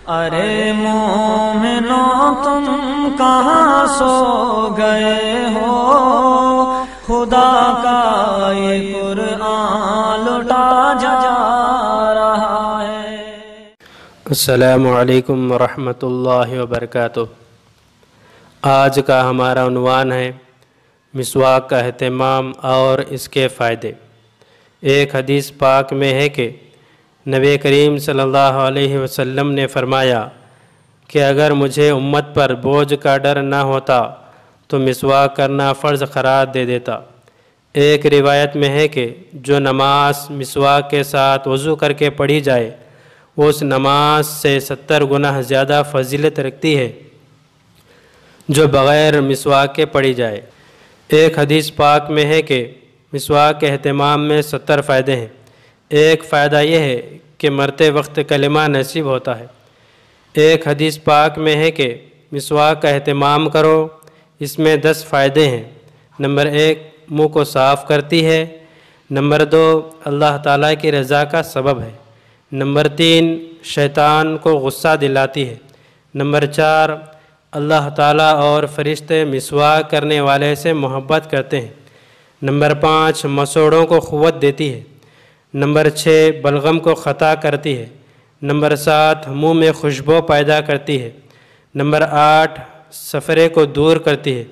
ارے مومنو تم کہاں سو گئے ہو، خدا کا یہ قرآن لٹا جا رہا ہے۔ السلام علیکم ورحمۃ اللہ وبرکاتہ۔ آج کا ہمارا عنوان ہے مسواک کا اہتمام اور اس کے فائدے۔ ایک حدیث پاک میں ہے کہ نبی کریم صلی اللہ علیہ وسلم نے فرمایا کہ اگر مجھے امت پر بوجھ کا ڈر نہ ہوتا تو مسواک کرنا فرض قرار دے دیتا۔ ایک روایت میں ہے کہ جو نماز مسواک کے ساتھ وضو کر کے پڑھی جائے وہ اس نماز سے 70 گنا زیادہ فضیلت رکھتی ہے جو بغیر مسواک کے پڑھی جائے۔ ایک حدیث پاک میں ہے کہ مسواک کے اہتمام میں 70 فائدے ہیں۔ ایک فائدہ یہ ہے کہ مرتے وقت کلمہ نصیب ہوتا ہے۔ ایک حدیث پاک میں ہے کہ مسواک کا اہتمام کرو، اس میں 10 فائدے ہیں۔ نمبر 1 منہ کو صاف کرتی ہے۔ نمبر 2 اللہ تعالیٰ کی رضا کا سبب ہے۔ نمبر 3 شیطان کو غصہ دلاتی ہے۔ نمبر 4 اللہ تعالیٰ اور فرشتے مسواک کرنے والے سے محبت کرتے ہیں۔ نمبر 5 مسوڑوں کو قوت دیتی ہے۔ نمبر 6 بلغم کو خطا کرتی ہے۔ نمبر 7 منہ میں خوشبو پیدا کرتی ہے۔ نمبر 8 سفرے کو دور کرتی ہے۔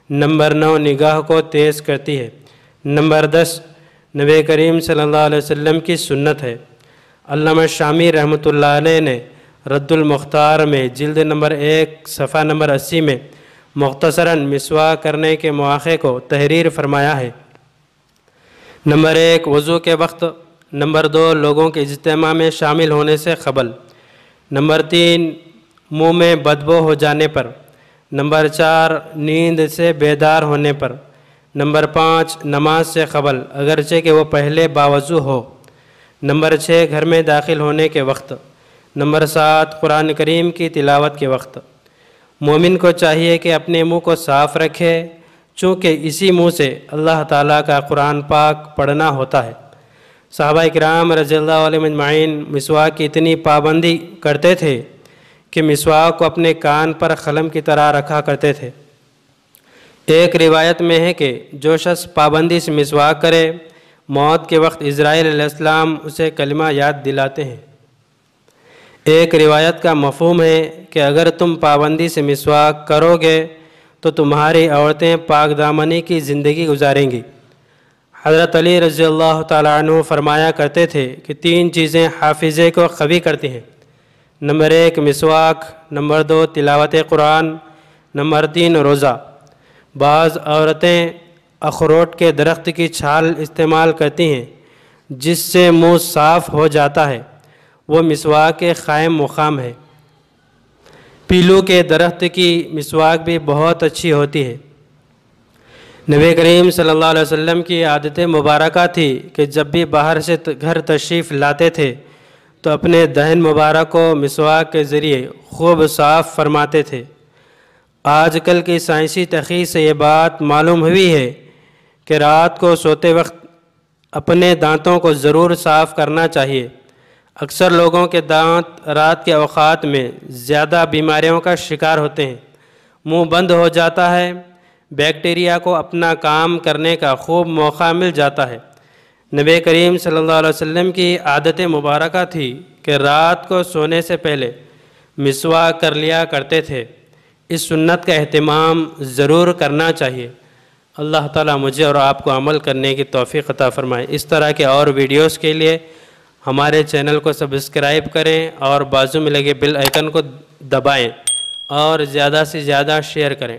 نمبر 9 نگاہ کو تیز کرتی ہے۔ نمبر 10 نبی کریم صلی اللہ علیہ وسلم کی سنت ہے۔ علامہ شامی رحمۃ اللہ علیہ نے رد المختار میں جلد نمبر 1 صفحہ نمبر 80 میں مختصراً مسواک کرنے کے مواقع کو تحریر فرمایا ہے۔ نمبر 1 وضو کے وقت۔ نمبر 2 لوگوں کے اجتماع میں شامل ہونے سے قبل۔ نمبر 3 منہ میں بدبو ہو جانے پر۔ نمبر 4 نیند سے بیدار ہونے پر۔ نمبر 5 نماز سے قبل اگرچہ کہ وہ پہلے باوضو ہو۔ نمبر 6 گھر میں داخل ہونے کے وقت۔ نمبر 7 قرآن کریم کی تلاوت کے وقت۔ مومن کو چاہیے کہ اپنے منہ کو صاف رکھے چونکہ اسی منہ سے اللہ تعالیٰ کا قرآن پاک پڑھنا ہوتا ہے۔ صحابہ اکرام رضی اللہ عنہم اجمعین مسواک کی اتنی پابندی کرتے تھے کہ مسواک کو اپنے کان پر قلم کی طرح رکھا کرتے تھے۔ ایک روایت میں ہے کہ جو شخص پابندی سے مسواک کرے موت کے وقت عزرائیل علیہ السلام اسے کلمہ یاد دلاتے ہیں۔ ایک روایت کا مفہوم ہے کہ اگر تم پابندی سے مسواک کرو گے تو تمہاری عورتیں پاک دامنی کی زندگی گزاریں گی۔ حضرت علی رضی اللہ تعالیٰ عنہ فرمایا کرتے تھے کہ 3 چیزیں حافظے کو قوی کرتی ہیں۔ نمبر 1 مسواک، نمبر 2 تلاوت قرآن، نمبر 3 روزہ۔ بعض عورتیں اخروٹ کے درخت کی چھال استعمال کرتی ہیں جس سے منہ صاف ہو جاتا ہے، وہ مسواک کے قائم مقام ہے۔ پیلو کے درخت کی مسواک بھی بہت اچھی ہوتی ہے۔ نبی کریم صلی اللہ علیہ وسلم کی عادت مبارکہ تھی کہ جب بھی باہر سے گھر تشریف لاتے تھے تو اپنے دہن مبارک کو مسواک کے ذریعے خوب صاف فرماتے تھے۔ آج کل کی سائنسی تحقیق سے یہ بات معلوم ہوئی ہے کہ رات کو سوتے وقت اپنے دانتوں کو ضرور صاف کرنا چاہیے۔ اکثر لوگوں کے دانت رات کے اوقات میں زیادہ بیماریوں کا شکار ہوتے ہیں۔ منہ بند ہو جاتا ہے، بیکٹیریا کو اپنا کام کرنے کا خوب موقع مل جاتا ہے۔ نبی کریم صلی اللہ علیہ وسلم کی عادت مبارکہ تھی کہ رات کو سونے سے پہلے مسواک کر لیا کرتے تھے۔ اس سنت کا اہتمام ضرور کرنا چاہیے۔ اللہ تعالیٰ مجھے اور آپ کو عمل کرنے کی توفیق عطا فرمائے۔ اس طرح کے اور ویڈیوز کے لیے ہمارے چینل کو سبسکرائب کریں اور بازو میں لگے بیل آئیکن کو دبائیں اور زیادہ سے زیادہ شیئر کریں۔